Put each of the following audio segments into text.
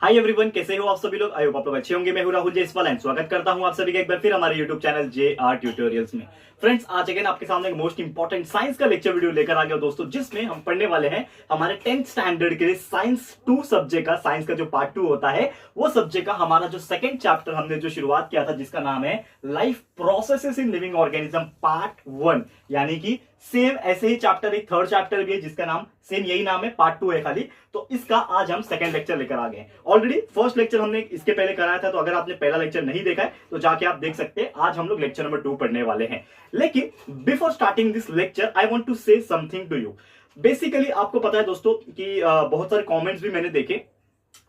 Hi everyone, कैसे हो आप सभी लोग। आई होप आप लोग अच्छे होंगे। मैं हूं राहुल जयसवाल एंड स्वागत करता हूं आप सभी का एक बार फिर हमारे यूट्यूब चैनल JR ट्यूटोरियल्स में। फ्रेंड्स, आज अगेन आपके सामने एक मोस्ट इंपॉर्टेंट साइंस का लेक्चर वीडियो लेकर आ गया दोस्तों, जिसमें हम पढ़ने वाले हैं हमारे 10th स्टैंडर्ड के लिए साइंस 2 सब्जेक्ट का, साइंस का जो पार्ट 2 होता है वो सब्जेक्ट का हमारा जो सेकंड चैप्टर हमने जो शुरुआत किया था, जिसका नाम है life processes in living organism part 1। यानी कि सेम ऐसे ही चैप्टर एक थर्ड चैप्टर भी है जिसका नाम सेम यही नाम है, पार्ट 2 है खाली। तो इसका आज हम सेकंड लेक्चर लेकर आ गए। ऑलरेडी फर्स्ट लेक्चर हमने इसके पहले कराया था, तो अगर आपने पहला लेक्चर नहीं देखा है तो जाके आप देख सकते हैं। आज हम लोग लेक्चर नंबर 2 पढ़ने वाले हैं। लेकिन before starting this lecture I want to say something to you. Basically आपको पता है दोस्तों कि बहुत सारे कमेंट्स भी मैंने देखे,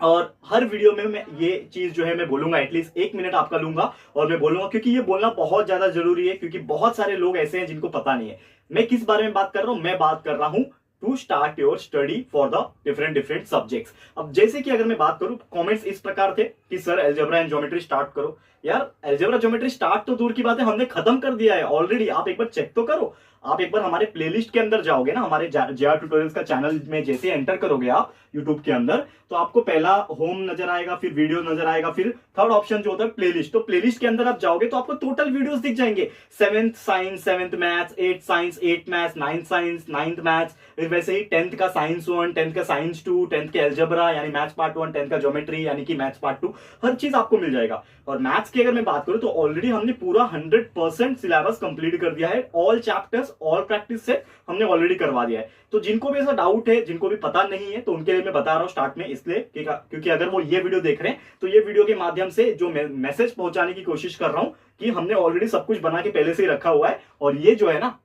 और हर वीडियो में मैं ये चीज जो है मैं बोलूंगा, एटलीस्ट 1 मिनट आपका लूंगा और मैं बोलूंगा, क्योंकि ये बोलना बहुत ज्यादा जरूरी है। क्योंकि बहुत सारे लोग ऐसे हैं जिनको पता नहीं है मैं किस बारे में बात कर रहा हूं। मैं बात कर रहा हूं to start your study for the different subjects. अब जैसे कि अगर मैं बात करूं, कमेंट्स इस प्रकार थे कि sir algebra and geometry start करो। यार अलजेब्रा ज्योमेट्री स्टार्ट तो दूर की बात है, हमने खत्म कर दिया है ऑलरेडी। आप एक बार चेक तो करो। आप एक बार हमारे प्लेलिस्ट के अंदर जाओगे ना, हमारे JR ट्यूटोरियल्स का चैनल में जैसे एंटर करोगे आप यूट्यूब के अंदर, तो आपको पहला होम नजर आएगा, फिर वीडियो नजर आएगा, फिर थर्ड ऑप्शन जो होता है प्लेलिस्ट। तो प्लेलिस्ट के अंदर आप जाओगे तो आपको टोटल वीडियोस दिख जाएंगे। 7th science, 7th maths, 8th science, 8th maths, 9th science, 9th maths, फिर वैसे ही 10th का साइंस 1, 10th का साइंस 2, 10th के अलजेब्रा यानी मैथ्स पार्ट 1, 10th का ज्योमेट्री यानी कि मैथ्स पार्ट 2, हर चीज आपको मिल जाएगा। और मैथ्स की अगर मैं बात करूं तो ऑलरेडी हमने पूरा 100% सिलेबस कंप्लीट कर दिया है। All chapters, all practice set हमने ऑलरेडी करवा दिया है। तो जिनको भी ऐसा डाउट है, जिनको भी पता नहीं है, तो उनके लिए मैं बता रहा हूं स्टार्ट में, इसलिए क्योंकि अगर वो ये वीडियो देख रहे हैं तो ये वीडियो के माध्यम से जो मैसेज पहुंचाने की कोशिश कर रहा हूं कि हमने ऑलरेडी सब कुछ बना के पहले से ही रखा हुआ है, और ये जो है ना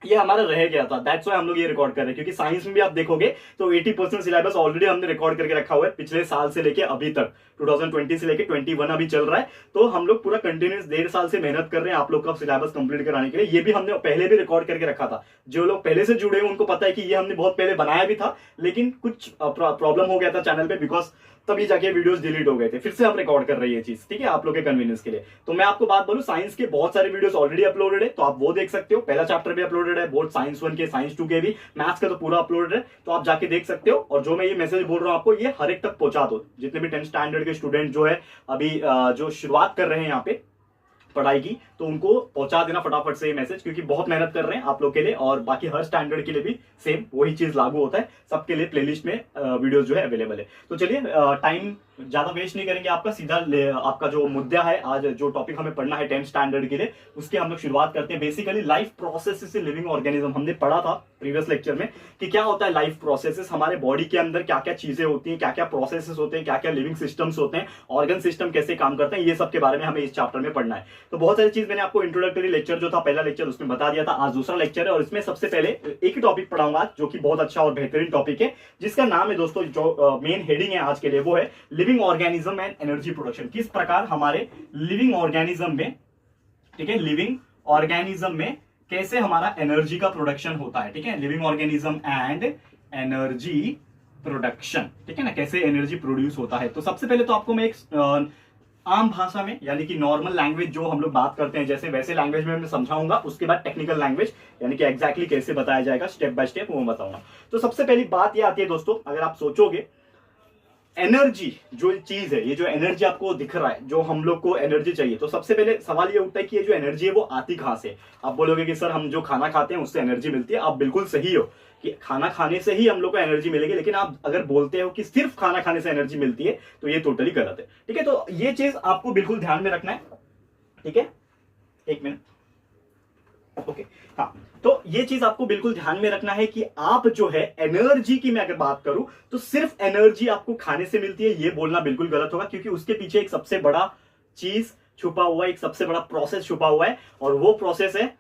ये हमारा रह गया था। दैट्स व्हाई हम लोग ये रिकॉर्ड कर रहे हैं। क्योंकि साइंस में भी आप देखोगे तो 80% सिलेबस ऑलरेडी हमने रिकॉर्ड करके रखा हुआ है पिछले साल से लेके अभी तक। 2020 से लेके 21 अभी चल रहा है। तो हम लोग पूरा कंटिन्यूस 1.5 साल से मेहनत कर रहे हैं आप लोग का सिलेबस कंप्लीट कराने के लिए। ये भी हमने पहले भी रिकॉर्ड करके रखा था। जो लोग पहले से जुड़े हैं उनको पता है कि ये हमने बहुत पहले बनाया भी था, लेकिन कुछ प्रॉब्लम हो गया था चैनल पे, बिकॉज तभी जाके वीडियोस डिलीट हो गए थे। फिर से हम रिकॉर्ड कर रही है ये चीज, ठीक है, आप लोग के कन्वीनियंस के लिए। तो मैं आपको बात बोलूं, साइंस के बहुत सारे वीडियोस ऑलरेडी अपलोडेड है, तो आप वो देख सकते हो। पहला चैप्टर भी अपलोडेड है, बोथ साइंस 1 के, साइंस 2 के भी, मैथ्स का तो पूरा अपलोडेड है, तो आप जाके देख सकते हो। और जो मैं ये मैसेज बोल रहा हूं आपको, ये हर एक तक पहुंचा दो। जितने भी 10th स्टैंडर्ड के स्टूडेंट जो है अभी जो शुरुआत कर रहे हैं यहाँ पे पढ़ाई की, तो उनको पहुंचा देना फटाफट से ये मैसेज, क्योंकि बहुत मेहनत कर रहे हैं आप लोग के लिए। और बाकी हर स्टैंडर्ड के लिए भी सेम वही चीज लागू होता है, सबके लिए प्लेलिस्ट में वीडियोस जो है अवेलेबल है। तो चलिए टाइम ज्यादा वेस्ट नहीं करेंगे आपका, सीधा आपका जो मुद्दा है आज, जो टॉपिक हमें पढ़ना है 10th स्टैंडर्ड के लिए, उसके हम लोग शुरुआत करते हैं। Basically life processes in living organism हमने पढ़ा था प्रीवियस लेक्चर में कि क्या होता है लाइफ प्रोसेसेस, हमारे बॉडी के अंदर क्या क्या चीजें होती हैं, क्या क्या प्रोसेसेस होते हैं, क्या क्या लिविंग सिस्टम्स होते हैं, ऑर्गन सिस्टम कैसे काम करते हैं, ये सब के बारे में हमें इस चैप्टर में पढ़ना है। तो बहुत सारी चीज मैंने आपको इंट्रोडक्टरी लेक्चर जो था पहला लेक्चर उसमें बता दिया था। आज दूसरा लेक्चर है और इसमें सबसे पहले एक ही टॉपिक पढ़ाऊंगा आज, जो कि बहुत अच्छा और बेहतरीन टॉपिक है, जिसका नाम है दोस्तों, जो मेन हेडिंग है आज के लिए वो है living organism and energy production. किस प्रकार हमारे लिविंग ऑर्गेनिज्म में, ठीक है, लिविंग ऑर्गेनिज्म में कैसे हमारा एनर्जी का प्रोडक्शन होता है, ठीक है, living organism and energy production, ठीक है ना, कैसे एनर्जी प्रोड्यूस होता है। तो सबसे पहले तो आपको मैं एक आम भाषा में, यानी कि नॉर्मल लैंग्वेज जो हम लोग बात करते हैं जैसे वैसे लैंग्वेज में मैं समझाऊंगा, उसके बाद टेक्निकल लैंग्वेज यानी कि एग्जैक्टली कैसे बताया जाएगा स्टेप बाय स्टेप वो बताऊंगा। तो सबसे पहली बात ये आती है दोस्तों, अगर आप सोचोगे एनर्जी जो चीज है, ये जो एनर्जी आपको दिख रहा है, जो हम लोग को एनर्जी चाहिए, तो सबसे पहले सवाल ये उठता है कि ये जो एनर्जी है वो आती कहां से। आप बोलोगे कि सर हम जो खाना खाते हैं उससे एनर्जी मिलती है। आप बिल्कुल सही हो कि खाना खाने से ही हम लोग को एनर्जी मिलेगी, लेकिन आप अगर बोलते हो कि सिर्फ खाना खाने से एनर्जी मिलती है तो ये टोटली गलत है, ठीक है। तो ये चीज आपको बिल्कुल ध्यान में रखना है, ठीक है, 1 मिनट, ओके, हाँ। तो ये चीज आपको बिल्कुल ध्यान में रखना है कि आप जो है एनर्जी की मैं अगर बात करूं तो सिर्फ एनर्जी आपको खाने से मिलती है, ये बोलना बिल्कुल गलत होगा, क्योंकि उसके पीछे एक सबसे बड़ा चीज छुपा हुआ है, एक सबसे बड़ा प्रोसेस छुपा हुआ है, और वो प्रोसेस है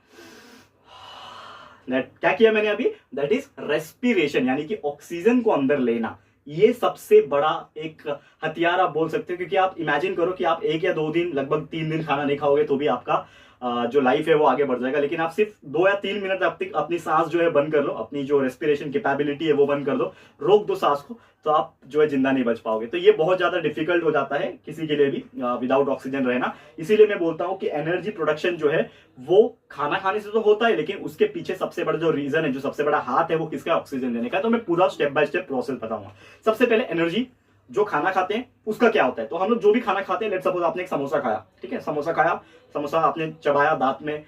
क्या किया मैंने अभी, दैट इज रेस्पिरेशन, यानी कि ऑक्सीजन को अंदर लेना। ये सबसे बड़ा एक हथियार आप बोल सकते हो, क्योंकि आप इमेजिन करो कि आप 1 या 2 दिन, लगभग 3 दिन खाना नहीं खाओगे तो भी आपका जो लाइफ है वो आगे बढ़ जाएगा। लेकिन आप सिर्फ 2 या 3 मिनट अपनी सांस जो है बंद कर लो, अपनी जो रेस्पिरेशन कैपेबिलिटी है वो बंद कर दो, रोक दो सांस को, तो आप जो है जिंदा नहीं बच पाओगे। तो ये बहुत ज्यादा डिफिकल्ट हो जाता है किसी के लिए भी विदाउट ऑक्सीजन रहना। इसीलिए मैं बोलता हूं कि एनर्जी प्रोडक्शन जो है वो खाना खाने से तो होता है, लेकिन उसके पीछे सबसे बड़ा जो रीजन है, जो सबसे बड़ा हाथ है, वो किसका, ऑक्सीजन लेने का। तो मैं पूरा स्टेप बाय स्टेप प्रोसेस बताऊंगा। सबसे पहले एनर्जी जो खाना खाते हैं उसका क्या होता है। तो हम लोग जो भी खाना खाते हैं, लेट्स सपोज आपने एक समोसा खाया, ठीक है, समोसा खाया, समोसा आपने चबाया दांत में,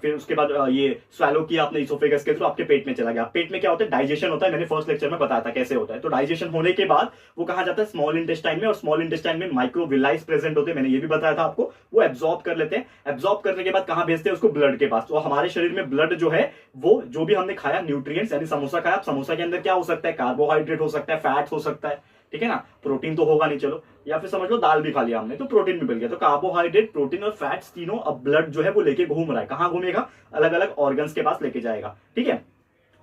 फिर उसके बाद ये स्वैलो किया आपने इसोफेगस के थ्रू, आपके पेट में चला गया। पेट में क्या होता है, डाइजेशन होता है, मैंने फर्स्ट लेक्चर में बताया था कैसे होता है। तो डाइजेशन होने के बाद वो कहा जाता है स्मॉल इंटेस्टाइन में, और स्मॉल इंटेस्टाइन में माइक्रोविलाइज प्रेजेंट होते हैं, मैंने ये भी बताया था आपको। वो एब्जॉर्ब कर लेते हैं, एब्जॉर्ब करने के बाद कहां भेजते हैं उसको, ब्लड के पास। तो हमारे शरीर में ब्लड जो है वो जो भी हमने खाया न्यूट्रिएंट्स, यानी समोसा खाया, समोसा के अंदर क्या हो सकता है, कार्बोहाइड्रेट हो सकता है, फैट हो सकता है, ठीक है ना, प्रोटीन तो होगा नहीं, चलो, या फिर समझ लो दाल भी खा लिया हमने तो प्रोटीन भी मिल गया। तो कार्बोहाइड्रेट, प्रोटीन और फैट्स तीनों अब ब्लड जो है वो लेके घूम रहा है। कहां घूमेगा, अलग अलग ऑर्गन्स के पास लेके जाएगा, ठीक है।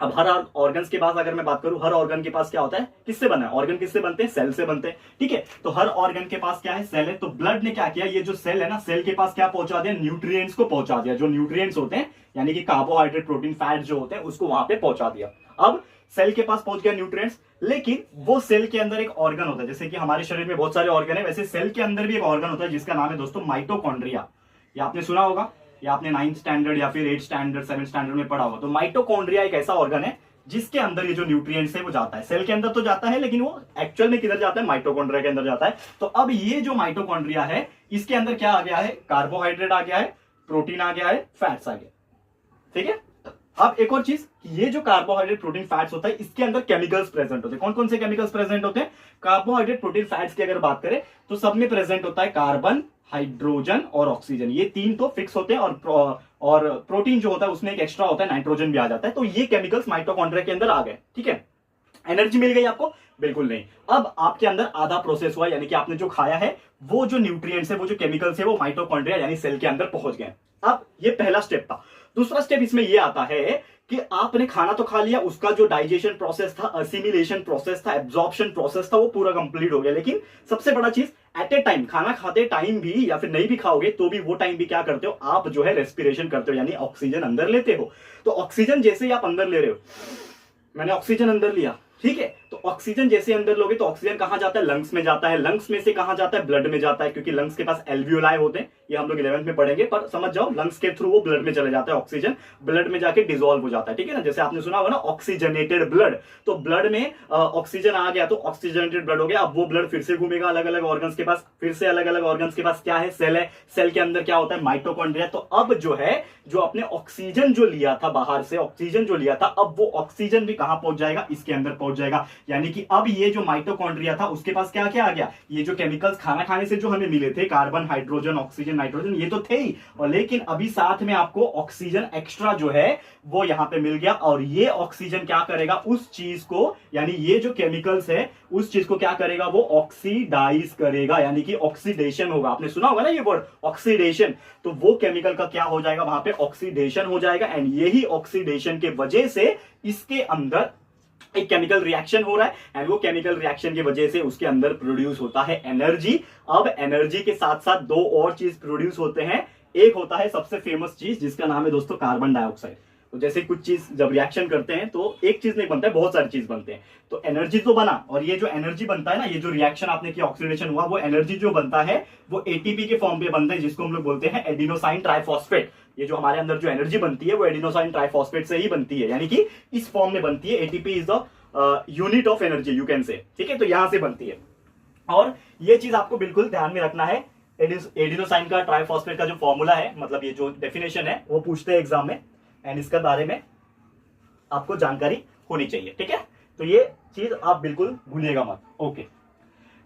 अब हर ऑर्गन्स के पास अगर मैं बात करूं, हर ऑर्गन के पास क्या होता है, किससे बना है, ऑर्गन किससे बनते हैं, सेल से बनते हैं, ठीक है। तो हर ऑर्गन के पास क्या है, सेल है। तो ब्लड ने क्या किया, ये जो सेल है ना, सेल के पास क्या पहुंचा दिया, न्यूट्रिएंट्स को पहुंचा दिया। जो न्यूट्रिएंट्स होते हैं यानी कि कार्बोहाइड्रेट, प्रोटीन, फैट जो होते हैं उसको वहां पे पहुंचा दिया। अब सेल के पास पहुंच गया न्यूट्रिएंट्स, लेकिन वो सेल के अंदर एक ऑर्गन होता है। जैसे कि हमारे शरीर में बहुत सारे ऑर्गन है, वैसे सेल के अंदर भी एक ऑर्गन होता है जिसका नाम है दोस्तों माइटोकॉन्ड्रिया। ये आपने सुना होगा, या आपने 9th स्टैंडर्ड या फिर 8th स्टैंडर्ड 7th स्टैंडर्ड में पढ़ा होगा। तो माइटोकॉन्ड्रिया एक ऐसा ऑर्गन है जिसके अंदर ये जो न्यूट्रिएंट्स है वो जाता है। सेल के अंदर तो जाता है, लेकिन वो एक्चुअल में किधर जाता है, माइटोकॉन्ड्रिया के अंदर जाता है। तो अब ये जो माइटोकॉन्ड्रिया है, इसके अंदर क्या आ गया है, कार्बोहाइड्रेट आ गया है, प्रोटीन आ गया है, फैट्स आ गया, ठीक है। अब एक और चीज, ये जो कार्बोहाइड्रेट, प्रोटीन, फैट्स होता है, इसके अंदर केमिकल्स प्रेजेंट होते हैं। कौन कौन से केमिकल्स प्रेजेंट होते हैं, कार्बोहाइड्रेट, प्रोटीन, फैट्स की अगर बात करें तो सब में प्रेजेंट होता है कार्बन, हाइड्रोजन और ऑक्सीजन। ये तीन तो फिक्स होते हैं, और प्रोटीन जो होता है उसमें एक एक्स्ट्रा होता है, नाइट्रोजन भी आ जाता है। तो ये केमिकल्स माइटोकॉन्ड्रिया के अंदर आ गए, ठीक है। एनर्जी मिल गई आपको, बिल्कुल नहीं। अब आपके अंदर आधा प्रोसेस हुआ, यानी कि आपने जो खाया है वो जो न्यूट्रिएंट्स है, वो जो केमिकल्स है, वो माइटोकॉन्ड्रिया यानी सेल के अंदर पहुंच गए। अब ये पहला स्टेप था। दूसरा स्टेप इसमें ये आता है कि आपने खाना तो खा लिया, उसका जो डाइजेशन प्रोसेस था, असिमिलेशन प्रोसेस था, एब्जॉर्प्शन प्रोसेस था, वो पूरा कंप्लीट हो गया। लेकिन सबसे बड़ा चीज, एट ए टाइम, खाना खाते टाइम भी या फिर नहीं भी खाओगे तो भी वो टाइम भी क्या करते हो, आप जो है रेस्पिरेशन करते हो, यानी ऑक्सीजन अंदर लेते हो। तो ऑक्सीजन जैसे ही आप अंदर ले रहे हो, मैंने ऑक्सीजन अंदर लिया, ठीक है, तो ऑक्सीजन जैसे अंदर लोगे तो ऑक्सीजन कहां जाता है, लंग्स में जाता है, लंग्स में से कहां जाता है, ब्लड में जाता है, क्योंकि लंग्स के पास एल्वियोलाई होते हैं, ये हम लोग 11th में पढ़ेंगे, पर समझ जाओ लंग्स के थ्रू वो ब्लड में चले जाता है ऑक्सीजन, ब्लड में जाके डिसॉल्व हो जाता है, ठीक है ना। जैसे आपने सुना होगा ना ऑक्सीजनेटेड ब्लड, तो ब्लड में ऑक्सीजन आ गया तो ऑक्सीजनेटेड ब्लड हो गया। अब वो ब्लड फिर से घूमेगा अलग अलग ऑर्गन्स के पास, फिर से अलग अलग ऑर्गन्स के पास क्या है, सेल है, सेल के अंदर क्या होता है, माइटोकॉन्ड्रिया। तो अब जो है, जो आपने ऑक्सीजन जो लिया था बाहर से, ऑक्सीजन जो लिया था, अब वो ऑक्सीजन भी कहां पहुंच जाएगा, इसके अंदर पहुंच जाएगा। यानी कि अब ये जो माइटोकॉन्ड्रिया था उसके पास क्या क्या आ गया, ये जो केमिकल्स खाना खाने से जो हमें मिले थे, कार्बन, हाइड्रोजन, ऑक्सीजन, नाइट्रोजन, ये तो थे ही, और लेकिन अभी साथ में आपको ऑक्सीजन एक्स्ट्रा जो है वो यहां पे मिल गया। और ये ऑक्सीजन क्या करेगा, उस चीज को, यानी ये जो केमिकल्स है उस चीज को क्या करेगा, वो ऑक्सीडाइज करेगा, यानी कि ऑक्सीडेशन होगा। आपने सुना होगा ना ये वर्ड ऑक्सीडेशन, तो वो केमिकल का क्या हो जाएगा, वहां पे ऑक्सीडेशन हो जाएगा। एंड यही ऑक्सीडेशन के वजह से इसके अंदर एक केमिकल रिएक्शन हो रहा है, एंड वो केमिकल रिएक्शन की वजह से उसके अंदर प्रोड्यूस होता है एनर्जी। अब एनर्जी के साथ साथ दो और चीज प्रोड्यूस होते हैं। एक होता है सबसे फेमस चीज जिसका नाम है दोस्तों कार्बन डाइऑक्साइड। तो जैसे कुछ चीज जब रिएक्शन करते हैं तो एक चीज नहीं बनता है, बहुत सारी चीज बनते हैं। तो एनर्जी तो बना, और ये जो एनर्जी बनता है ना, ये जो रिएक्शन आपने किया, ऑक्सीडेशन हुआ, वो एनर्जी जो बनता है वो एटीपी के फॉर्म पे बनता है, जिसको हम लोग बोलते हैं एडिनोसाइन ट्राइफॉस्फेट। ये जो हमारे अंदर जो एनर्जी बनती है वो एडिनोसाइन ट्राइफॉस्फेट से ही बनती है, यानी कि इस फॉर्म में बनती है। ATP is the unit of energy, you can say, ठीक है। तो यहां से बनती है, और ये चीज आपको बिल्कुल ध्यान में रखना है। एडिनोसाइन का, ट्राइफॉस्फेट का जो फॉर्मूला है, मतलब ये जो डेफिनेशन है वो पूछते हैं एग्जाम में, एंड इसके बारे में आपको जानकारी होनी चाहिए, ठीक है। तो ये चीज आप बिल्कुल भूलिएगा मत, ओके।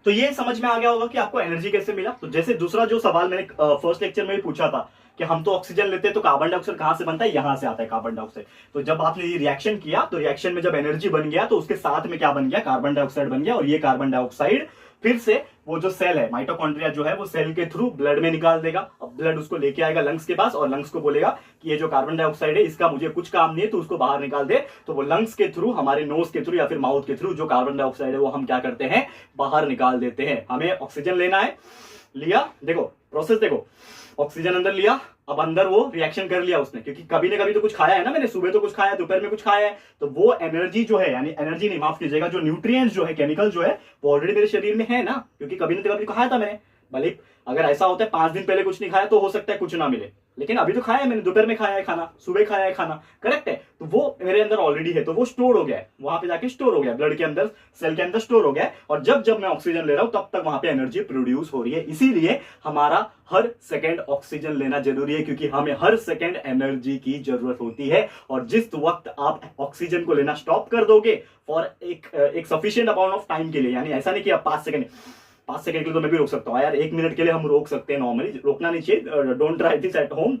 तो ये समझ में आ गया होगा कि आपको एनर्जी कैसे मिला। तो जैसे दूसरा जो सवाल मैंने फर्स्ट लेक्चर में भी पूछा था कि हम तो ऑक्सीजन लेते हैं तो कार्बन डाइऑक्साइड कहां से बनता है, यहां से आता है कार्बन डाइऑक्साइड। तो जब आपने ये रिएक्शन किया तो रिएक्शन में जब एनर्जी बन गया तो उसके साथ में क्या बन गया, कार्बन डाइऑक्साइड बन गया। और ये कार्बन डाइऑक्साइड फिर से वो जो सेल है, माइटोकॉन्ड्रिया जो है, वो सेल के थ्रू ब्लड में निकाल देगा। अब ब्लड उसको लेके आएगा लंग्स के पास, और लंग्स को बोलेगा कि ये जो कार्बन डाइऑक्साइड है इसका मुझे कुछ काम नहीं है, तो उसको बाहर निकाल दे। तो वो लंग्स के थ्रू, हमारे नोज के थ्रू या फिर माउथ के थ्रू जो कार्बन डाइऑक्साइड है वो हम क्या करते हैं, बाहर निकाल देते हैं। हमें ऑक्सीजन लेना है, लिया, देखो प्रोसेस देखो, ऑक्सीजन अंदर लिया, अब अंदर वो रिएक्शन कर लिया उसने, क्योंकि कभी ना कभी तो कुछ खाया है ना, मैंने सुबह तो कुछ खाया, दोपहर में कुछ खाया है, तो वो एनर्जी जो है, यानी एनर्जी नहीं, माफ कीजिएगा, जो न्यूट्रिएंट्स जो है, केमिकल जो है, वो ऑलरेडी मेरे शरीर में है ना, क्योंकि कभी ना कभी खाया था मैंने। भले अगर ऐसा होता है 5 दिन पहले कुछ नहीं खाया तो हो सकता है कुछ ना मिले, लेकिन अभी तो खाया है मैंने, दोपहर में खाया है खाना, सुबह खाया है खाना, करेक्ट है। तो वो मेरे अंदर ऑलरेडी है, तो वो स्टोर हो गया है, वहां पे जाके स्टोर हो गया, ब्लड के अंदर, सेल के अंदर स्टोर हो गया है। और जब जब मैं ऑक्सीजन ले रहा हूं तब तक वहां पे एनर्जी प्रोड्यूस हो रही है। इसीलिए हमारा हर सेकंड ऑक्सीजन लेना जरूरी है, क्योंकि हमें हर सेकंड एनर्जी की जरूरत होती है। और जिस वक्त आप ऑक्सीजन को लेना स्टॉप कर दोगे फॉर एक सफिशिएंट अमाउंट ऑफ टाइम के लिए, यानी ऐसा नहीं कि आप 5 सेकंड के लिए तो मैं भी रोक सकता हूँ यार, 1 मिनट के लिए हम रोक सकते हैं, नॉर्मली रोकना नहीं चाहिए, don't try this at home,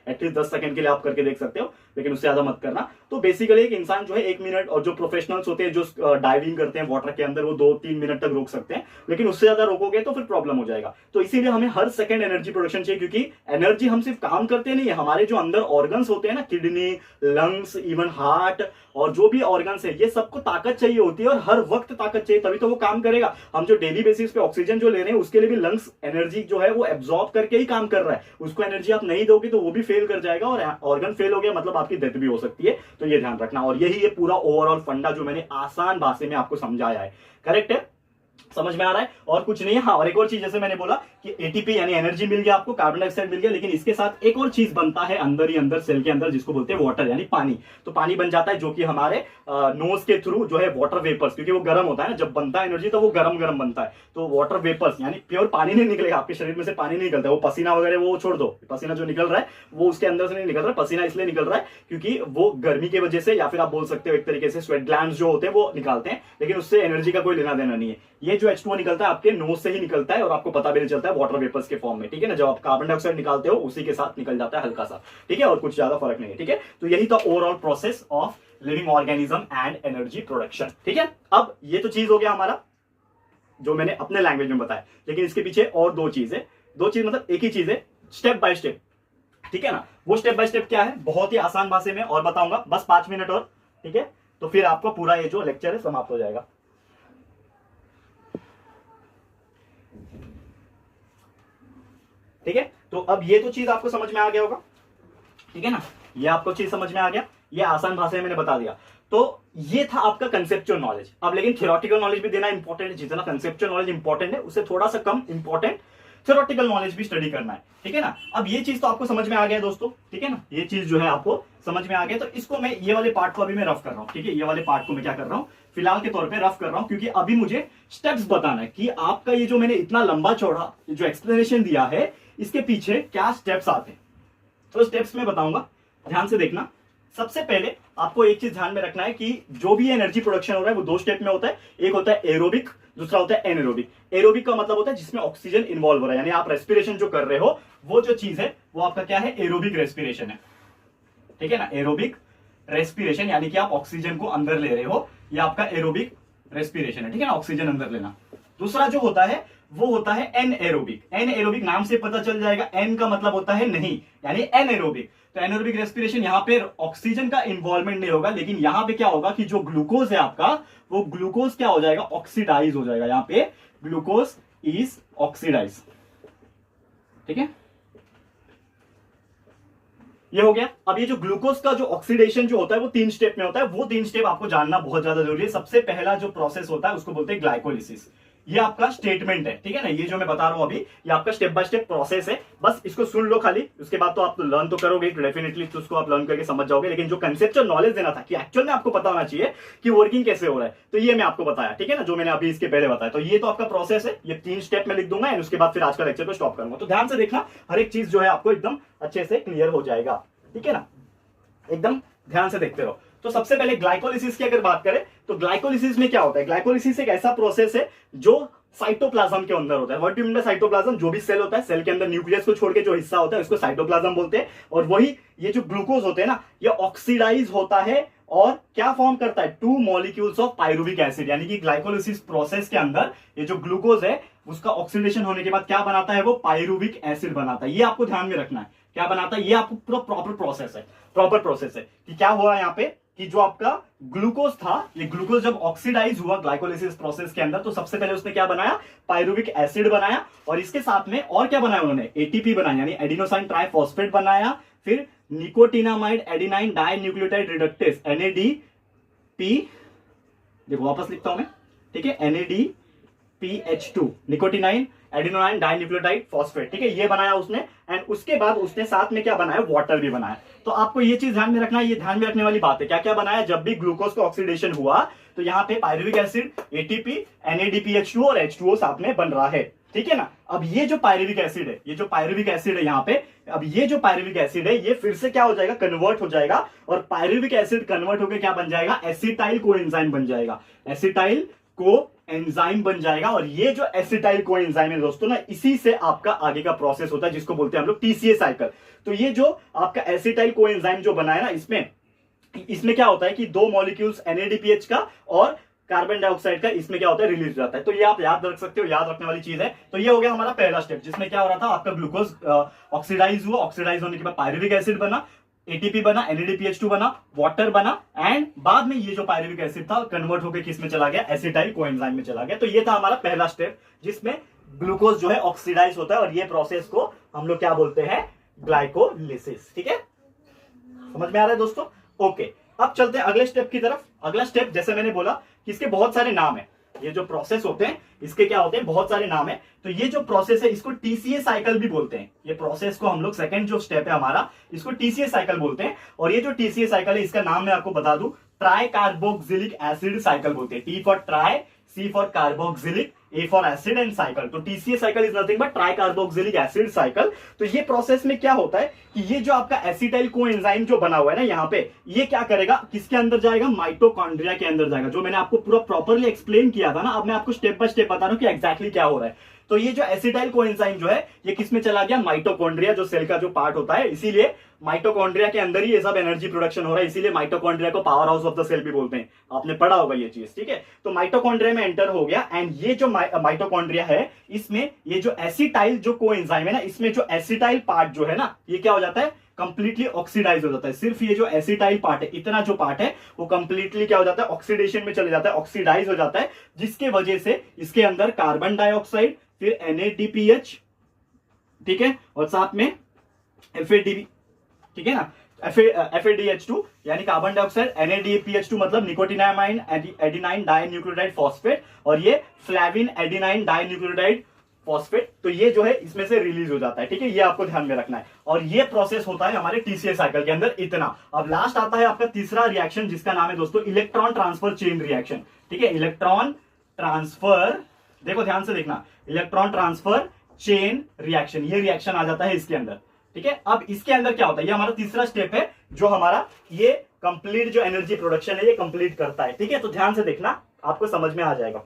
at least 10 second के लिए आप करके देख सकते हो, लेकिन उससे ज्यादा मत करना। तो बेसिकली एक इंसान जो है 1 मिनट, और जो प्रोफेशनल्स होते हैं जो डाइविंग करते हैं वाटर के अंदर, वो 2-3 मिनट तक रोक सकते हैं, लेकिन उससे ज्यादा रोकोगे तो फिर प्रॉब्लम हो जाएगा। तो इसीलिए हमें हर सेकंड एनर्जी प्रोडक्शन चाहिए, क्योंकि एनर्जी हम सिर्फ काम करते नहीं है, हमारे जो अंदर ऑर्गन्स होते हैं ना, किडनी, लंग्स, इवन हार्ट और जो भी ऑर्गन्स है, ये सबको ताकत चाहिए होती है, और हर वक्त ताकत चाहिए, तभी तो वो काम करेगा। हम जो डेली बेसिस पे ऑक्सीजन जो ले रहे हैं उसके लिए भी लंग्स एनर्जी जो है वो एब्जॉर्ब करके ही काम कर रहा है, उसको एनर्जी आप नहीं दोगे तो वो भी फेल कर जाएगा, और ऑर्गन फेल हो गया मतलब आपकी डेथ भी हो सकती है। तो ये ध्यान रखना, और यही ये पूरा ओवरऑल फंडा जो मैंने आसान भाषा में आपको समझाया है, करेक्ट है, समझ में आ रहा है, और कुछ नहीं है। हाँ, और एक और चीज, जैसे मैंने बोला कि एटीपी यानी एनर्जी मिल गया आपको, कार्बन डाइऑक्साइड मिल गया, लेकिन इसके साथ एक और चीज बनता है अंदर ही अंदर सेल के अंदर, जिसको बोलते हैं वाटर यानी पानी। तो पानी बन जाता है, जो कि हमारे नोज के थ्रू जो है वाटर वेपर्स, क्योंकि वो गर्म होता है ना, जब बनता है एनर्जी तो वो गरम गरम बनता है, तो वाटर वेपर्स यानी प्योर पानी नहीं निकलेगा आपके शरीर में से, पानी नहीं निकलता है, वो पसीना वगैरह वो छोड़ दो, पसीना जो निकल रहा है वो उसके अंदर से नहीं निकल रहा है, पसीना इसलिए निकल रहा है क्योंकि वो गर्मी की वजह से, या फिर आप बोल सकते हो एक तरीके से स्वेट ग्लैंड्स जो होते हैं वो निकालते हैं, लेकिन उससे एनर्जी का कोई लेना देना नहीं है। ये जो H2O निकलता है आपके नोज से ही निकलता है, और आपको पता भी नहीं चलता है, वाटर वेपर्स के फॉर्म में, ठीक है ना। जब आप कार्बन डाइऑक्साइड निकालते हो उसी के साथ निकल जाता है हल्का सा, ठीक है, और कुछ ज्यादा फर्क नहीं है, ठीक है। तो यही था overall process of living organism and energy production, ठीक है। अब ये तो चीज हो गया हमारा जो मैंने अपने लैंग्वेज में बताया, लेकिन इसके पीछे और दो चीज मतलब एक ही चीज है, स्टेप बाय स्टेप, ठीक है ना। वो स्टेप बाय स्टेप क्या है, बहुत ही आसान भाषा में और बताऊंगा, बस 5 मिनट और, ठीक है, तो फिर आपका पूरा ये जो लेक्चर है समाप्त हो जाएगा। ठीक है, तो अब ये तो चीज आपको समझ में आ गया होगा, ठीक है ना, ये आपको चीज समझ में आ गया, ये आसान भाषा में मैंने बता दिया। तो ये था आपका कंसेप्चुअल नॉलेज। अब लेकिन थ्योरेटिकल नॉलेज भी देना इंपॉर्टेंट है, जितना कंसेप्चुअल नॉलेज इंपॉर्टेंट है उससे थोड़ा सा कम इंपॉर्टेंट थ्योरेटिकल नॉलेज भी स्टडी करना है, ठीक है ना। अब ये चीज तो आपको समझ में आ गया दोस्तों, ठीक है ना, ये चीज जो है आपको समझ में आ गया। तो इसको मैं ये वाले पार्ट को अभी मैं रफ कर रहा हूं, ठीक है, ये वाले पार्ट को मैं क्या कर रहा हूं, फिलहाल के तौर पे रफ कर रहा हूं, क्योंकि अभी मुझे स्टेप्स बताना है कि आपका ये जो मैंने इतना लंबा चौड़ा जो एक्सप्लेनेशन दिया है इसके पीछे क्या स्टेप्स आते हैं। तो स्टेप्स में बताऊंगा, ध्यान से देखना। सबसे पहले आपको एक चीज ध्यान में रखना है कि जो भी एनर्जी प्रोडक्शन हो रहा है वो 2 स्टेप में होता है, एक होता है एरोबिक, दूसरा होता है एनएरोबिक। एरोबिक का मतलब होता है जिसमें ऑक्सीजन इन्वॉल्व हो रहा है, यानी आप रेस्पिरेशन जो कर रहे हो वो जो चीज है वो आपका क्या है, एरोबिक रेस्पिरेशन है, ठीक है ना। एरोबिक रेस्पिरेशन यानी कि आप ऑक्सीजन को अंदर ले रहे हो, ये आपका एरोबिक रेस्पिरेशन है, ठीक है ना, ऑक्सीजन अंदर लेना। दूसरा जो होता है वो होता है एनएरोबिक। एनएरोबिक नाम से पता चल जाएगा, एन का मतलब होता है नहीं, यानी एनएरोबिक। तो एनएरोबिक रेस्पिरेशन, यहां पे ऑक्सीजन का इन्वॉल्वमेंट नहीं होगा, लेकिन यहां पे क्या होगा कि जो ग्लूकोज है आपका, वो ग्लूकोज क्या हो जाएगा, ऑक्सीडाइज हो जाएगा, यहां पे ग्लूकोज इज ऑक्सीडाइज, ठीक है, ये हो गया। अब ये जो ग्लूकोज का जो ऑक्सीडेशन जो होता है वो 3 स्टेप में होता है, वो 3 स्टेप आपको जानना बहुत ज्यादा जरूरी है। सबसे पहला जो प्रोसेस होता है उसको बोलते हैं ग्लाइकोलिसिस, ये आपका स्टेटमेंट है, ठीक है ना, ये जो मैं बता रहा हूं अभी ये आपका स्टेप बाय स्टेप प्रोसेस है, बस इसको सुन लो खाली, उसके बाद तो आप लर्न तो करोगे डेफिनेटली, तो उसको आप लर्न करके समझ जाओगे, लेकिन जो कंसेप्चुअल नॉलेज देना था कि एक्चुअल में आपको पता होना चाहिए कि वर्किंग कैसे हो रहा है, तो ये मैं आपको बताया, ठीक है ना, जो मैंने अभी इसके पहले बताया। तो ये तो आपका प्रोसेस है, ये 3 स्टेप में लिख दूंगा, उसके बाद फिर आज का लेक्चर को स्टॉप करूंगा। तो ध्यान से देखना, हर एक चीज जो है आपको एकदम अच्छे से क्लियर हो जाएगा, ठीक है ना, एकदम ध्यान से देखते रहो। तो सबसे पहले ग्लाइकोलिसिस की अगर बात करें तो ग्लाइकोलिसिस में क्या होता है, ग्लाइकोलिसिस एक ऐसा प्रोसेस है जो साइटोप्लाज्म के अंदर होता है। What you mean by cytoplasm, जो भी सेल होता है, सेल के अंदर न्यूक्लियस को छोड़ के जो हिस्सा होता है उसको साइटोप्लाज्म बोलते हैं। और वही ये जो ग्लूकोज होते हैं ना, ये ऑक्सीडाइज होता है और क्या फॉर्म करता है, 2 मॉलिक्यूल्स ऑफ पायरुविक एसिड, यानी कि ग्लाइकोलिसिस प्रोसेस के अंदर ये जो ग्लूकोज है उसका ऑक्सीडेशन होने के बाद क्या बनाता है, वो पायरुविक एसिड बनाता है। ये आपको ध्यान में रखना है, क्या बनाता है, ये आपको पूरा प्रॉपर प्रोसेस है कि क्या हुआ यहाँ पे कि जो आपका ग्लूकोज था, ये ग्लूकोज जब ऑक्सीडाइज हुआ ग्लाइकोलिसिस प्रोसेस के अंदर, तो सबसे पहले उसने क्या बनाया, पायरुविक एसिड बनाया, और इसके साथ में और क्या बनाया उन्होंने, एटीपी बनाया, यानी एडिनोसाइन ट्राइफॉस्फेट बनाया, फिर nicotinamide adenine dinucleotide reductase NADP, देखो वापस लिखता हूं मैं, ठीक है, NADP NADPH2 निकोटिनाइन एडिनोनाइन डाइन्यूक्लियोटाइड फॉस्फेट, ठीक है, ये बनाया उसने। एंड उसके बाद उसने साथ में क्या बनाया, वाटर भी बनाया। तो आपको ये चीज ध्यान में रखना है, ये ध्यान में रखने वाली बात है। क्या क्या बनाया, जब भी ग्लूकोज का ऑक्सीडेशन हुआ तो यहाँ पे पायरुविक एसिड, एटीपी, NADPH2 और H2O साथ में बन रहा है, ठीक है ना। अब ये जो पायरुविक एसिड है, ये जो पायरुविक एसिड है यहाँ पे, अब ये जो पायरुविक एसिड है ये फिर से क्या हो जाएगा, कन्वर्ट हो जाएगा, और पायरुविक एसिड कन्वर्ट होकर क्या बन जाएगा, एसिटाइल कोएंजाइम बन जाएगा, एसिटाइल कोएंजाइम बन जाएगा। और ये जो एसिटाइल कोएंजाइम है दोस्तों ना, इसी से आपका आगे का प्रोसेस होता है जिसको बोलते हैं हम लोग TCA साइकिल। तो ये जो आपका एसिटाइल कोएंजाइम जो बना है ना, इसमें क्या होता है कि दो मॉलिक्यूल्स NADPH का और कार्बन डाइऑक्साइड का इसमें क्या होता है, रिलीज हो जाता है। तो ये आप याद रख सकते हो, याद रखने वाली चीज है। तो ये हो गया हमारा पहला स्टेप, जिसमें क्या हो रहा था, आपका ग्लूकोज ऑक्सीडाइज हुआ, ऑक्सीडाइज होने के बाद पायरुविक एसिड बना, ATP बना, NADPH2 बना, वाटर बना, एंड बाद में ये जो पायरुविक एसिड था कन्वर्ट होकर किस में चला गया, एसिटाइल कोएंजाइम में चला गया। तो ये था हमारा पहला स्टेप, जिसमें ग्लूकोज जो है ऑक्सीडाइज होता है, और ये प्रोसेस को हम लोग क्या बोलते हैं, ग्लाइकोलिसिस, ठीक है, समझ में आ रहा है दोस्तों। ओके, अब चलते हैं अगले स्टेप की तरफ। अगला स्टेप, जैसे मैंने बोला कि इसके बहुत सारे नाम है, ये जो प्रोसेस होते हैं इसके क्या होते हैं, बहुत सारे नाम है। तो ये जो प्रोसेस है इसको TCA साइकिल भी बोलते हैं। ये प्रोसेस को हम लोग, सेकंड जो स्टेप है हमारा, इसको TCA साइकिल बोलते हैं। और ये जो TCA साइकिल है, इसका नाम मैं आपको बता दूं, ट्राई कार्बोक्सिलिक एसिड साइकिल बोलते हैं। T for try, C for carboxylic, A for acid and cycle. तो TCA cycle is nothing but try carboxylic acid cycle. तो ये प्रोसेस में क्या होता है कि ये जो आपका एसिटाइल कोएंजाइम जो बना हुआ है ना यहाँ पे, ये क्या करेगा, किसके अंदर जाएगा, माइटोकॉन्ड्रिया के अंदर जाएगा। जो मैंने आपको पूरा प्रॉपरली एक्सप्लेन किया था ना, अब मैं आपको स्टेप बाय स्टेप बता रहा हूँ कि एग्जैक्टली क्या हो रहा है। तो ये जो एसिटाइल कोएंजाइम जो है ये किस में चला गया, माइटोकॉन्ड्रिया, जो सेल का जो पार्ट होता है। इसीलिए माइटोकॉन्ड्रिया के अंदर ही ये सब एनर्जी प्रोडक्शन हो रहा है, इसीलिए माइटोकॉन्ड्रिया को powerhouse of the cell भी बोलते हैं। आपने पढ़ा होगा ये चीज, ठीक है। तो माइटोकॉन्ड्रिया में एंटर हो गया, एंड ये जो माइटोकॉन्ड्रिया है, इसमें ये जो एसिटाइल जो कोएंजाइम है ना, इसमें जो एसिटाइल पार्ट जो है ना, ये क्या हो जाता है, कंप्लीटली ऑक्सीडाइज हो जाता है। सिर्फ ये जो एसिटाइल पार्ट है, इतना जो पार्ट है वो कंप्लीटली क्या हो जाता है, ऑक्सीडेशन में चले जाता है, ऑक्सीडाइज हो जाता है, जिसके वजह से इसके अंदर कार्बन डाइऑक्साइड, फिर NADPH, ठीक है, और साथ में FADB, ठीक है ना, FADH2 यानी कार्बन डाइऑक्साइड, NADPH2 मतलब निकोटिनामाइन एडिनाइन डाइन्यूक्लियोटाइड फॉस्फेट, और ये फ्लैविन एडिनाइन डाइन्यूक्लियोटाइड फॉस्फेट। तो ये जो है इसमें से रिलीज हो जाता है, ठीक है, ये आपको ध्यान में रखना है। और ये प्रोसेस होता है हमारे TCA साइकिल के अंदर, इतना। अब लास्ट आता है आपका तीसरा रिएक्शन, जिसका नाम है दोस्तों इलेक्ट्रॉन ट्रांसफर चेन रिएक्शन, ठीक है। इलेक्ट्रॉन ट्रांसफर, देखो ध्यान से देखना, इलेक्ट्रॉन ट्रांसफर चेन रिएक्शन, ये रिएक्शन आ जाता है इसके अंदर, ठीक है। अब इसके अंदर क्या होता है, ये हमारा तीसरा स्टेप है, जो हमारा ये कंप्लीट जो एनर्जी प्रोडक्शन है ये कंप्लीट करता है, ठीक है। तो ध्यान से देखना, आपको समझ में आ जाएगा,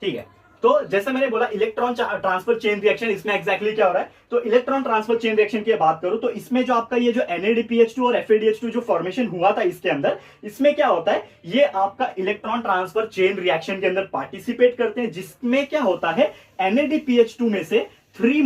ठीक है। तो जैसे मैंने बोला इलेक्ट्रॉन ट्रांसफर चेन रिएक्शन, इसमें एग्जैक्टली क्या हो रहा है। तो इलेक्ट्रॉन ट्रांसफर चेन रिएक्शन की बात करूं तो इसमें जो आपका ये जो NADPH2 और FADH2 जो फॉर्मेशन हुआ था इसके अंदर, इसमें क्या होता है, ये आपका इलेक्ट्रॉन ट्रांसफर चेन रिएक्शन के अंदर पार्टिसिपेट करते हैं, जिसमें क्या होता है, NADPH2 में से 3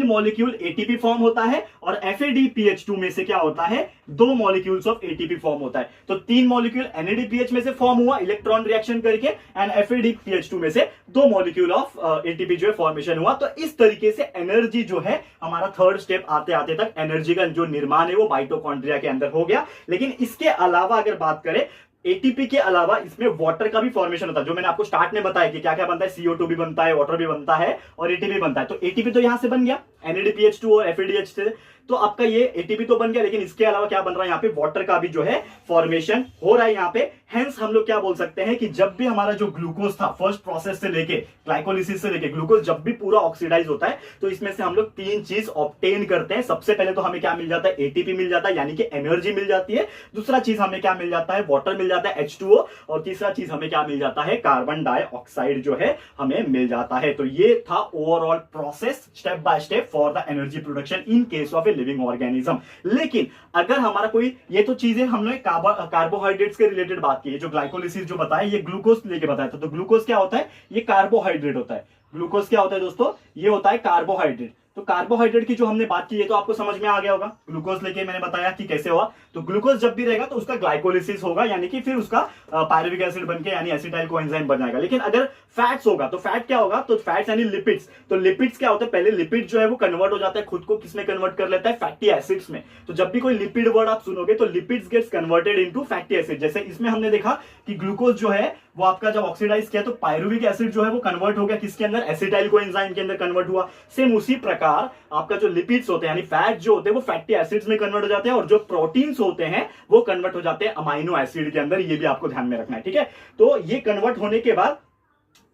मॉलिक्यूल ATP फॉर्म होता है, और FADPH2 में से क्या होता है, 2 मॉलिक्यूल्स ऑफ ATP फॉर्म होता है। तो 3 मॉलिक्यूल NADPH में से फॉर्म हुआ इलेक्ट्रॉन रिएक्शन करके, एंड FADPH2 में से 2 मॉलिक्यूल ऑफ ATP जो है फॉर्मेशन हुआ। तो इस तरीके से एनर्जी जो है हमारा थर्ड स्टेप आते आते तक एनर्जी का जो निर्माण है वो माइटोकॉन्ड्रिया के अंदर हो गया। लेकिन इसके अलावा अगर बात करें, ATP के अलावा इसमें वाटर का भी फॉर्मेशन होता है, जो मैंने आपको स्टार्ट में बताया कि क्या क्या बनता है, CO2 भी बनता है, वाटर भी बनता है, और ATP बनता है। तो ATP तो यहां से बन गया NADPH2 और FADH से, तो आपका ये ATP तो बन गया, लेकिन इसके अलावा क्या बन रहा है, यहाँ पे वाटर का भी जो है फॉर्मेशन हो रहा है यहाँ पे। हेंस हम लोग क्या बोल सकते हैं कि जब भी हमारा जो ग्लूकोज था फर्स्ट प्रोसेस से लेके ग्लाइकोलिसिस से लेके ग्लूकोज जब भी पूरा ऑक्सीडाइज होता है, तो इसमें से हम लोग 3 चीज ऑब्टेन करते हैं। सबसे पहले तो हमें क्या मिल जाता है, ATP मिल जाता है, यानी कि एनर्जी मिल जाती है। दूसरा चीज हमें क्या मिल जाता है, वाटर मिल जाता है H2O, और तीसरा चीज हमें क्या मिल जाता है, कार्बन डाइऑक्साइड जो है हमें मिल जाता है। तो ये था overall process step by step for the energy production in case of a living organism. लेकिन अगर हमारा कोई, ये तो चीजें हमने कार्बोहाइड्रेट्स के रिलेटेड बात की है, जो ग्लाइकोलिसिस जो बताया ये ग्लूकोज लेके बताया था। तो ग्लूकोज क्या होता है, ये कार्बोहाइड्रेट होता है। ग्लूकोज क्या होता है दोस्तों, ये होता है कार्बोहाइड्रेट। तो कार्बोहाइड्रेट की जो हमने बात की है तो आपको समझ में आ गया होगा, ग्लूकोज लेके मैंने बताया कि कैसे हुआ। तो ग्लूकोज जब भी रहेगा तो उसका ग्लाइकोलिसिस होगा, यानी कि फिर उसका पायरुविक एसिड बनके यानी एसिटाइल कोएंजाइम बन जाएगा। लेकिन अगर फैट्स होगा तो फैट क्या होगा, तो फैट्स यानी लिपिड्स, तो लिपिड्स क्या होता है, पहले लिपिड जो है वो कन्वर्ट हो जाता है, खुद को किसमें कन्वर्ट कर लेता है, फैटी एसिड्स में। तो जब भी कोई लिपिड वर्ड आप सुनोगे तो lipids gets converted into fatty acid. जैसे इसमें हमने देखा कि ग्लूकोज जो है वो आपका जब ऑक्सीडाइज किया तो पायरुविक एसिड जो है वो कन्वर्ट हो गया किसके अंदर, एसिटाइल कोएंजाइम के अंदर कन्वर्ट हुआ। सेम उसी प्रकार आपका जो लिपिड्स होते हैं यानी फैट जो होते हैं वो फैटी एसिड्स में कन्वर्ट हो जाते हैं, और जो प्रोटीन्स होते हैं वो कन्वर्ट हो जाते हैं अमाइनो एसिड के अंदर। ये भी आपको ध्यान में रखना है, ठीक है। तो ये कन्वर्ट होने के बाद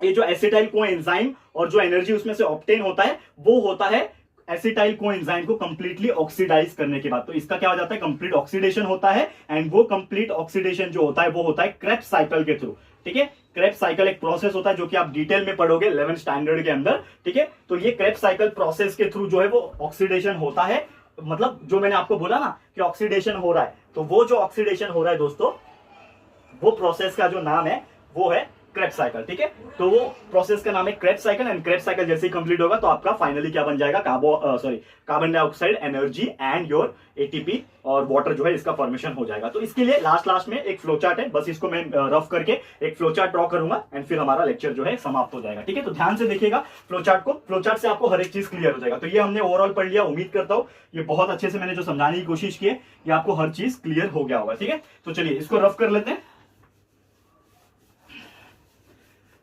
ये जो एसिटाइल कोएंजाइम और जो एनर्जी उसमें से ऑब्टेन होता है वो होता है एसिटाइल कोएंजाइम को कंप्लीटली ऑक्सीडाइज करने के बाद। तो इसका क्या हो जाता है, कंप्लीट ऑक्सीडेशन होता है, एंड वो कंप्लीट ऑक्सीडेशन जो होता है वो होता है क्रेब्स साइकिल के थ्रू, ठीक है। क्रेब्स साइकिल एक प्रोसेस होता है जो कि आप डिटेल में पढ़ोगे 11th स्टैंडर्ड के अंदर, ठीक है। तो ये क्रेब्स साइकिल प्रोसेस के थ्रू जो है वो ऑक्सीडेशन होता है, मतलब जो मैंने आपको बोला ना कि ऑक्सीडेशन हो रहा है, तो वो जो ऑक्सीडेशन हो रहा है दोस्तों, वो प्रोसेस का जो नाम है वो है क्रेब्स साइकिल, ठीक है। तो वो प्रोसेस का नाम है Krebs cycle, and Krebs cycle जैसे ही कंप्लीट होगा तो आपका फाइनली क्या बन जाएगा, carbon dioxide, energy and your ATP और वाटर जो है इसका फॉर्मेशन हो जाएगा। तो इसके लिए लास्ट में एक फ्लो चार्ट है, बस इसको मैं रफ करके एक फ्लो चार्ट ड्रॉ करूंगा एंड फिर हमारा लेक्चर जो है समाप्त हो जाएगा, ठीक है। तो ध्यान से देखिएगा फ्लो चार्ट को, फ्लो चार्ट से आपको हर एक चीज क्लियर हो जाएगा। तो ये हमने ओवरऑल पढ़ लिया, उम्मीद करता हूं ये बहुत अच्छे से मैंने जो समझाने की कोशिश की है ये आपको हर चीज क्लियर हो गया होगा, ठीक है। तो चलिए इसको रफ कर लेते हैं,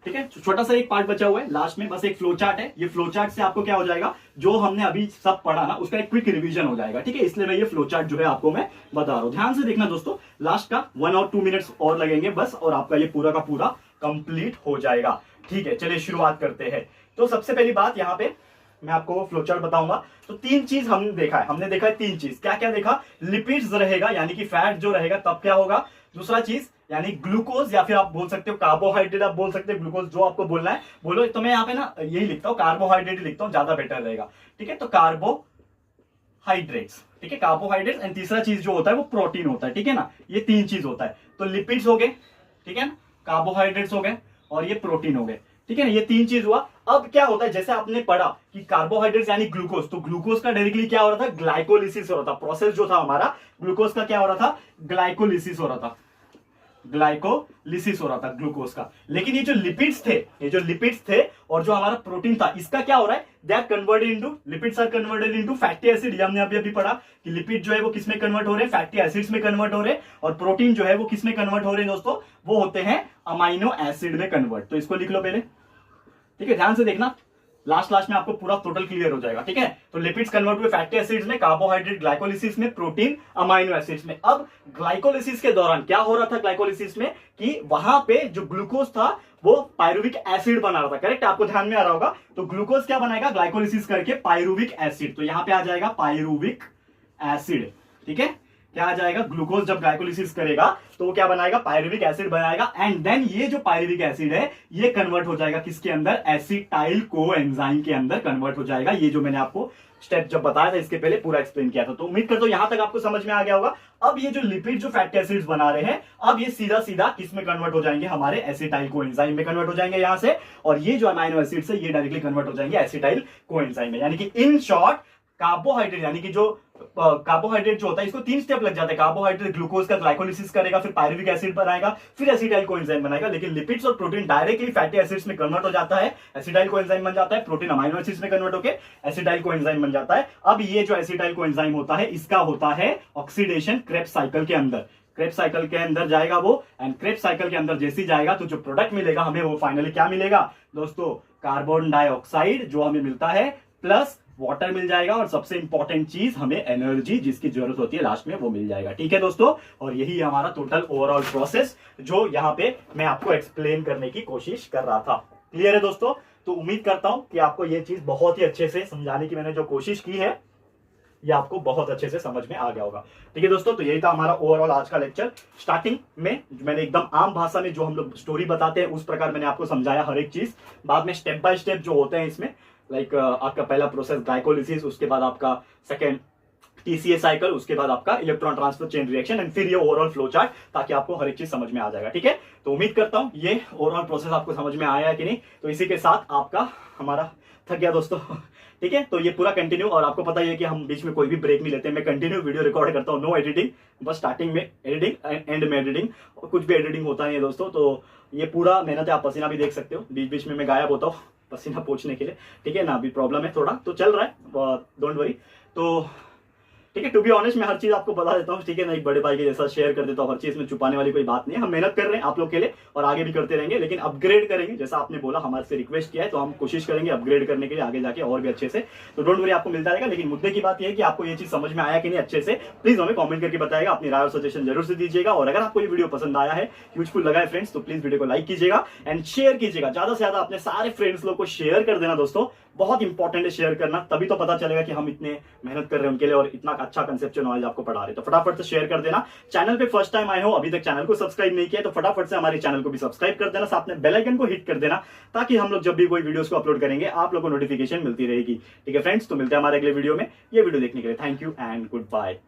ठीक है। छोटा सा एक पार्ट बचा हुआ है लास्ट में, बस एक फ्लो चार्ट है। ये फ्लो चार्ट से आपको क्या हो जाएगा, जो हमने अभी सब पढ़ा ना उसका एक क्विक रिवीजन हो जाएगा, ठीक है। इसलिए मैं ये फ्लो चार्ट जो है आपको मैं बता रहा हूं, ध्यान से देखना दोस्तों। लास्ट का 1 और 2 मिनट्स और लगेंगे बस, और आपका ये पूरा का पूरा कंप्लीट हो जाएगा, ठीक है। चलिए शुरुआत करते हैं। तो सबसे पहली बात यहाँ पे मैं आपको फ्लो चार्ट बताऊंगा। तो 3 चीज हमने देखा है 3 चीज। क्या क्या देखा, लिपिड्स रहेगा यानी कि फैट जो रहेगा तब क्या होगा, दूसरा चीज यानी ग्लूकोज, या फिर आप बोल सकते हो कार्बोहाइड्रेट, आप बोल सकते हो ग्लूकोज, जो आपको बोलना है बोलो। तो मैं यहाँ पे ना यही लिखता हूँ, कार्बोहाइड्रेट लिखता हूँ, ज्यादा बेटर रहेगा, ठीक है। तो कार्बोहाइड्रेट्स, ठीक है, कार्बोहाइड्रेट्स। एंड तीसरा चीज जो होता है वो प्रोटीन होता है, ठीक है ना। ये 3 चीज होता है। तो लिपिड्स हो गए, ठीक है ना, कार्बोहाइड्रेट्स हो गए और ये प्रोटीन हो गए, ठीक है ना। ये 3 चीज हुआ। अब क्या होता है, जैसे आपने पढ़ा कि कार्बोहाइड्रेट्स यानी ग्लूकोज, तो ग्लूकोज का डायरेक्टली क्या हो रहा था, ग्लाइकोलिसिस हो रहा था। प्रोसेस जो था हमारा ग्लूकोज का क्या हो रहा था, ग्लाइकोलिसिस हो रहा था, ग्लाइकोलिसिस हो रहा था ग्लूकोज का। लेकिन ये जो लिपिड्स थे और जो हमारा प्रोटीन था, इसका क्या हो रहा है, they are converted into, lipids are converted into fatty acid. ये हमने अभी पढ़ा कि लिपिड जो है वो किसमें कन्वर्ट हो रहे हैं, फैटी एसिड्स में कन्वर्ट हो रहे हैं, और प्रोटीन जो है वो किसमें कन्वर्ट हो रहे हैं दोस्तों, वो होते हैं अमाइनो एसिड में कन्वर्ट। तो इसको लिख लो पहले, ठीक है, ध्यान से देखना, लास्ट में आपको पूरा टोटल क्लियर हो जाएगा, ठीक है। तो लिपिड्स कन्वर्ट हुए फैटी एसिड्स में, कार्बोहाइड्रेट ग्लाइकोलिसिस में, प्रोटीन अमाइनो एसिड्स में। अब ग्लाइकोलिसिस के दौरान क्या हो रहा था, ग्लाइकोलिसिस में कि वहां पे जो ग्लूकोज था वो पायरुविक एसिड बना रहा था, करेक्ट, आपको ध्यान में आ रहा होगा। तो ग्लूकोज क्या बनाएगा, ग्लाइकोलिसिस करके पायरुविक एसिड, तो यहां पे आ जाएगा पायरुविक एसिड, ठीक है। क्या आ जाएगा, ग्लूकोज जब ग्लाइकोलिसिस करेगा तो वो क्या बनाएगा, पायरुविक एसिड बनाएगा। एंड देन ये जो पायरुविक एसिड है ये कन्वर्ट हो जाएगा किसके अंदर, एसिटाइल कोएंजाइम के अंदर कन्वर्ट हो जाएगा। ये जो मैंने आपको स्टेप जब बताया था इसके पहले पूरा एक्सप्लेन किया था। तो उम्मीद करता हूं यहां तक आपको समझ में आ गया होगा। अब ये जो लिपिड जो फैटी एसिड्स बना रहे हैं, अब ये सीधा सीधा किस में कन्वर्ट हो जाएंगे, हमारे एसिटाइल कोएंजाइम में कन्वर्ट हो जाएंगे यहां से। और ये जो अमाइनो एसिड्स है ये डायरेक्टली कन्वर्ट हो जाएंगे एसिटाइल कोएंजाइम में। यानी कि इन शॉर्ट कार्बोहाइड्रेट, यानी कि जो कार्बोहाइड्रेट जो होता है इसको 3 स्टेप लग जाते हैं। कार्बोहाइड्रेट ग्लूकोज का ग्लाइकोलिसिस करेगा, फिर पायरुविक एसिड बनाएगा, फिर एसिटाइल कोएंजाइम बनाएगा। लेकिन लिपिड्स और प्रोटीन डायरेक्टली फैटी एसिड्स में कन्वर्ट हो जाता है, एसिटाइल कोएंजाइम बन जाता है, प्रोटीन अमाइनो एसिड्स में कन्वर्ट होकर एसिटाइल कोएंजाइम बन जाता है। अब ये जो एसिटाइल कोएंजाइम होता है इसका होता है ऑक्सीडेशन क्रेब्स साइकिल के अंदर, क्रेब्स साइकिल के अंदर जाएगा वो। एंड क्रेब्स साइकिल के अंदर जैसे जाएगा तो जो प्रोडक्ट मिलेगा हमें वो फाइनली क्या मिलेगा दोस्तों, कार्बन डाइऑक्साइड जो हमें मिलता है प्लस वाटर मिल जाएगा, और सबसे इंपॉर्टेंट चीज हमें एनर्जी जिसकी जरूरत होती है लास्ट में वो मिल जाएगा, ठीक है दोस्तों। और यही हमारा टोटल ओवरऑल प्रोसेस जो यहाँ पे मैं आपको एक्सप्लेन करने की कोशिश कर रहा था। क्लियर है दोस्तों। तो उम्मीद करता हूं कि आपको ये चीज बहुत ही अच्छे से समझाने की मैंने जो कोशिश की है ये आपको बहुत अच्छे से समझ में आ गया होगा, ठीक है दोस्तों। तो यही था हमारा ओवरऑल आज का लेक्चर। स्टार्टिंग में मैंने एकदम आम भाषा में जो हम लोग स्टोरी बताते हैं उस प्रकार मैंने आपको समझाया हर एक चीज। बाद में स्टेप बाय स्टेप जो होते हैं इसमें, लाइक आपका पहला प्रोसेस ग्लाइकोलिसिस, उसके बाद आपका सेकेंड टीसीए साइकिल, उसके बाद आपका electron transfer chain reaction, and फिर ये ओवरऑल फ्लो चार्ट, ताकि आपको हर एक चीज समझ में आ जाएगा, ठीक है। तो उम्मीद करता हूं ये ओवरऑल प्रोसेस आपको समझ में आया है कि नहीं। तो इसी के साथ आपका हमारा थक गया दोस्तों। ठीक है, तो ये पूरा कंटिन्यू, और आपको पता ही है कि हम बीच में कोई भी ब्रेक नहीं लेते, मैं कंटिन्यू वीडियो रिकॉर्ड करता हूँ, नो एडिटिंग, बस स्टार्टिंग में एडिटिंग, एंड में एडिटिंग, और कुछ भी एडिटिंग होता नहीं है दोस्तों। तो ये पूरा मेहनत है, आप पसीना भी देख सकते हो, बीच बीच में मैं गायब होता हूँ पसीना पोंछने के लिए। ठीक है ना, अभी प्रॉब्लम है थोड़ा, तो चल रहा है, डोंट वरी। तो ठीक है, टू बी ऑनेस्ट मैं हर चीज आपको बता देता हूँ, ठीक है ना, एक बड़े भाई के जैसा शेयर कर देता हूँ हर चीज में, छुपाने वाली कोई बात नहीं है। हम मेहनत कर रहे हैं आप लोग के लिए और आगे भी करते रहेंगे, लेकिन अपग्रेड करेंगे, जैसा आपने बोला, हमारे से रिक्वेस्ट किया है, तो हम कोशिश करेंगे अपग्रेड करने के लिए आगे जाके और भी अच्छे से। तो डोंट वरी, आपको मिलता रहेगा। लेकिन मुद्दे की बात यह है कि आपको ये चीज समझ में आया कि नहीं अच्छे से, प्लीज हमें कॉमेंट करके बताएगा, अपनी राय और सजेशन जरूर से दीजिएगा। और अगर आपको ये वीडियो पसंद आया है, यूजफुल लगा है फ्रेंड्स, तो प्लीज वीडियो को लाइक कीजिएगा एंड शेयर कीजिएगा, ज्यादा से ज्यादा अपने सारे फ्रेंड्स लोग को शेयर कर देना दोस्तों, बहुत इंपॉर्टेंट है शेयर करना, तभी तो पता चलेगा कि हम इतने मेहनत कर रहे हैं उनके लिए और इतना अच्छा कंसेप्चुअल नॉलेज आपको पढ़ा रहे हैं। तो फटाफट से शेयर कर देना। चैनल पे फर्स्ट टाइम आए हो, अभी तक चैनल को सब्सक्राइब नहीं किया, तो फटाफट से हमारे चैनल को भी सब्सक्राइब कर देना, साथ में बेल आइकन को हिट कर देना, ताकि हम लोग जब भी कोई वीडियोस को अपलोड करेंगे आप लोग को नोटिफिकेशन मिलती रहेगी। ठीक है फ्रेंड्स, तो मिलते हैं हमारे अगले वीडियो में। ये वीडियो देखने के लिए thank you and good bye.